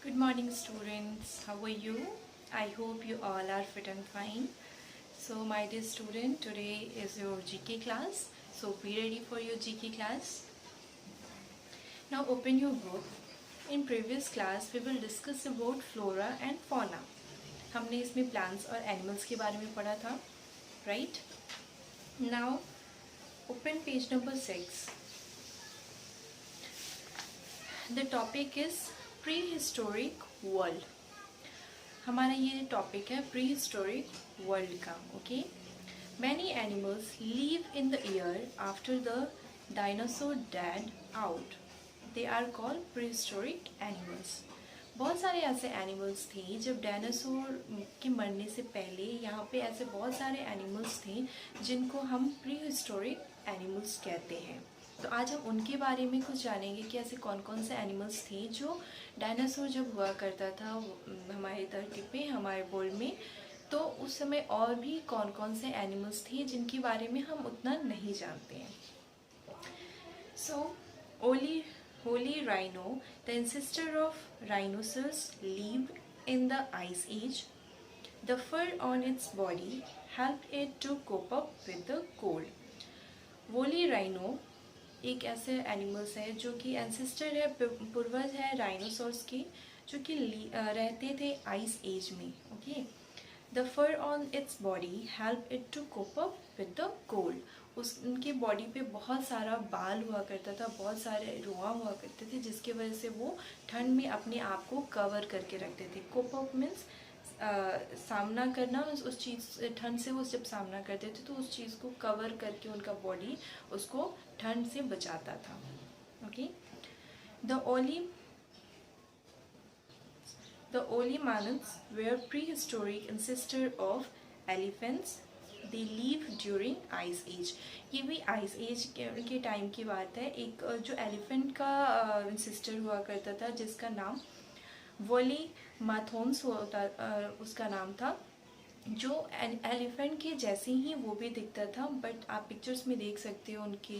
Good morning, students. How are you? I hope you all are fit and fine. So, my dear student, today is your GK class. So, be ready for your GK class. Now, open your book. In previous class, we will discuss about flora and fauna. हमने इसमें plants और animals के बारे में पढ़ा था, right? Now, open page number 6. The topic is prehistoric world. हमारा ये टॉपिक है प्री हिस्टोरिक वर्ल्ड का. Okay, many animals live in the year after the dinosaur died out. They are called prehistoric animals. बहुत सारे ऐसे animals थे जब dinosaur के मरने से पहले. यहाँ पे ऐसे बहुत सारे एनिमल्स थे जिनको हम प्री हिस्टोरिक एनिमल्स कहते हैं. तो आज हम उनके बारे में कुछ जानेंगे कि ऐसे कौन कौन से एनिमल्स थे जो डायनासोर जब हुआ करता था हमारी धरती पे, हमारे वर्ल्ड में, तो उस समय और भी कौन कौन से एनिमल्स थे जिनके बारे में हम उतना नहीं जानते हैं. So woolly rhino, the ancestor of rhinoceros, lived in the ice age. The fur on its body helped it to cope up with the cold. woolly rhino एक ऐसे एनिमल्स है जो कि एंसेस्टर है, पूर्वज है राइनोसॉर्स के, जो कि रहते थे आइस एज में. Okay, the fur on its body help it to cope up with the cold. उनके बॉडी पे बहुत सारा बाल हुआ करता था, बहुत सारे रुआ हुआ करते थे, जिसकी वजह से वो ठंड में अपने आप को कवर करके रखते थे. कोप अप मीन्स सामना करना, उस चीज़ ठंड से वो जब सामना करते थे तो उस चीज़ को कवर करके उनका बॉडी उसको ठंड से बचाता था. Okay, the woolly mammoths were prehistoric ancestor of elephants. They live during ice age. ये भी आइस एज के टाइम की बात है. एक जो एलिफेंट का एंसेस्टर हुआ करता था जिसका नाम वोली माथोन्स होता, उसका नाम था, जो एलिफेंट के जैसे ही वो भी दिखता था. बट आप पिक्चर्स में देख सकते हो उनकी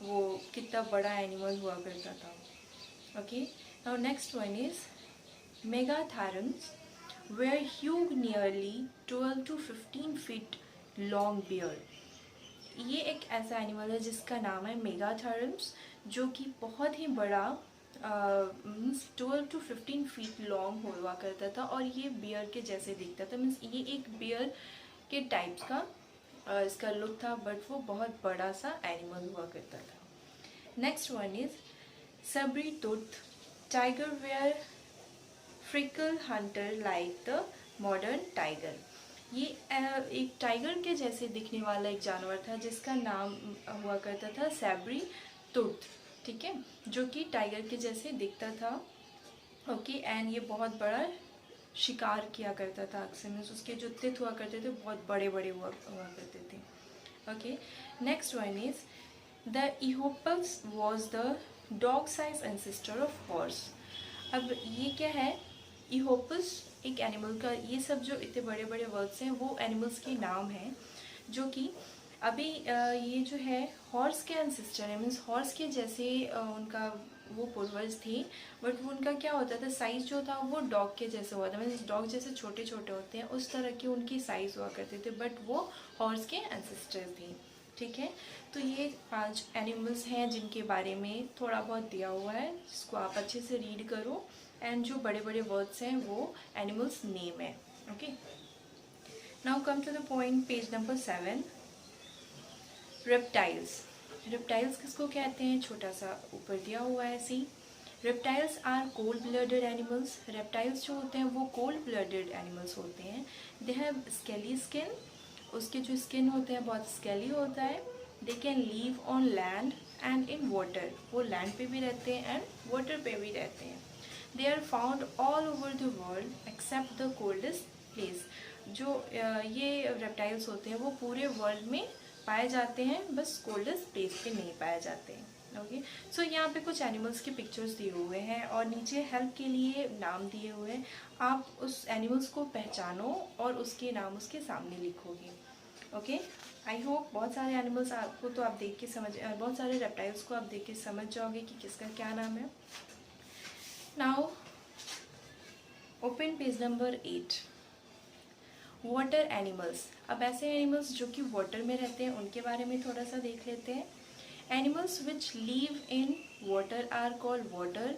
वो कितना बड़ा एनिमल हुआ करता था. Okay, now next one is megatheriums were huge nearly 12 to 15 feet long beard. ये एक ऐसा एनिमल है जिसका नाम है मेगाथारम्स, जो कि बहुत ही बड़ा 12 to 15 feet लॉन्ग हुआ करता था और ये बियर के जैसे दिखता था. मीन्स ये एक बियर के टाइप्स का इसका लुक था, बट वो बहुत बड़ा सा एनिमल हुआ करता था. Next one is sabre tooth tiger were fierce hunter like the modern tiger. ये एक टाइगर के जैसे दिखने वाला एक जानवर था जिसका नाम हुआ करता था सैबरी टूथ. ठीक है, जो कि टाइगर के जैसे दिखता था. ओके, एंड ये बहुत बड़ा शिकार किया करता था अक्सर. मीन्स उसके जो तित हुआ करते थे बहुत बड़े बड़े हुआ करते थे. Okay, next one is the eohippus was the dog size ancestor of horse. अब ये क्या है, इहोपस एक एनिमल का, ये सब जो इतने बड़े बड़े वर्ड्स हैं वो एनिमल्स के नाम हैं जो कि अभी ये जो है हॉर्स के एंसेस्टर है. मीन्स हॉर्स के जैसे उनका वो पूर्वज थे, बट वो उनका क्या होता था, साइज़ जो था वो डॉग के जैसे हुआ था. मीन्स डॉग जैसे छोटे छोटे होते हैं उस तरह की उनकी साइज़ हुआ करते थे, बट वो हॉर्स के एंसेस्टर थे. ठीक है, तो ये 5 एनिमल्स हैं जिनके बारे में थोड़ा बहुत दिया हुआ है, जिसको आप अच्छे से रीड करो. एंड जो बड़े बड़े वर्ड्स हैं वो एनिमल्स नेम है. Okay, now come to the point, page number 7. Reptiles. Reptiles किसको कहते हैं, छोटा सा ऊपर दिया हुआ है. See, reptiles are cold blooded animals. Reptiles जो होते हैं वो कोल्ड ब्लडेड एनिमल्स होते हैं. They have scaly skin. उसके जो स्किन होते हैं बहुत स्केली होता है. They can live on land and in water. वो लैंड पे भी रहते हैं एंड वाटर पे भी रहते हैं. They are found all over the world except the coldest place. जो ये रेप्टाइल्स होते हैं वो पूरे वर्ल्ड में पाए जाते हैं, बस कोल्डेस्ट प्लेस पे नहीं पाए जाते हैं. ओके, सो यहाँ पे कुछ एनिमल्स के पिक्चर्स दिए हुए हैं और नीचे हेल्प के लिए नाम दिए हुए हैं. आप उस एनिमल्स को पहचानो और उसके नाम उसके सामने लिखोगे. ओके, आई होप बहुत सारे एनिमल्स आपको तो आप देख के समझ, बहुत सारे रेप्टाइल्स को आप देख के समझ जाओगे कि किसका क्या नाम है. Now open page number 8। Water animals. अब ऐसे एनिमल्स जो कि वाटर में रहते हैं उनके बारे में थोड़ा सा देख लेते हैं। Animals which live in water are called water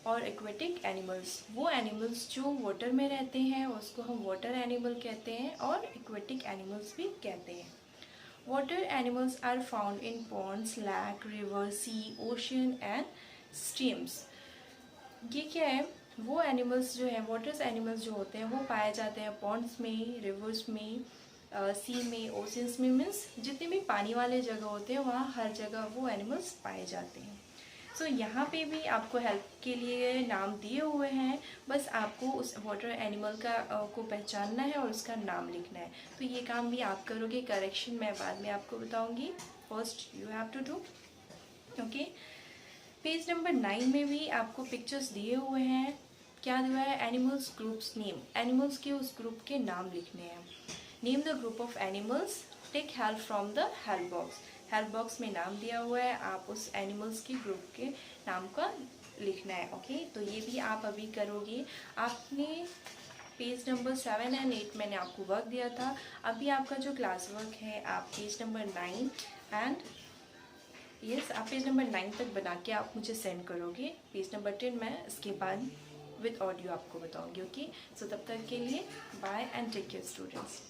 और एक्वेटिक एनिमल्स। वो एनिमल्स जो वाटर में रहते हैं उसको हम वाटर एनिमल कहते हैं और एक्वेटिक एनिमल्स भी कहते हैं। Water animals are found in ponds, lake, river, sea, ocean and streams. ये क्या है, वो एनिमल्स जो है वाटर्स एनिमल्स जो होते हैं वो पाए जाते हैं पॉन्ड्स में, रिवर्स में, सी में, ओशंस में, मीन्स जितने भी पानी वाले जगह होते हैं वहाँ हर जगह वो एनिमल्स पाए जाते हैं। सो यहाँ पे भी आपको हेल्प के लिए नाम दिए हुए हैं, बस आपको उस वाटर एनिमल का को पहचानना है और उसका नाम लिखना है। तो ये काम भी आप करोगे, करेक्शन मैं बाद में आपको बताऊँगी, first you have to do. Okay, page number 9 में भी आपको पिक्चर्स दिए हुए हैं। क्या दिया है, एनिमल्स ग्रुप्स नेम, एनिमल्स के उस ग्रुप के नाम लिखने हैं। Name the group of animals, take help from the help box, help box में नाम दिया हुआ है, आप उस एनिमल्स के ग्रुप के नाम का लिखना है। ओके, तो ये भी आप अभी करोगे। आपने पेज नंबर 7 एंड 8 मैंने आपको वर्क दिया था, अभी आपका जो क्लास वर्क है आप पेज नंबर 9 एंड यस आप पेज नंबर 9 तक बना के आप मुझे सेंड करोगे। पेज नंबर 10 मैं इसके बाद विद ऑडियो आपको बताऊंगी। ओके, सो तब तक के लिए bye and take care students.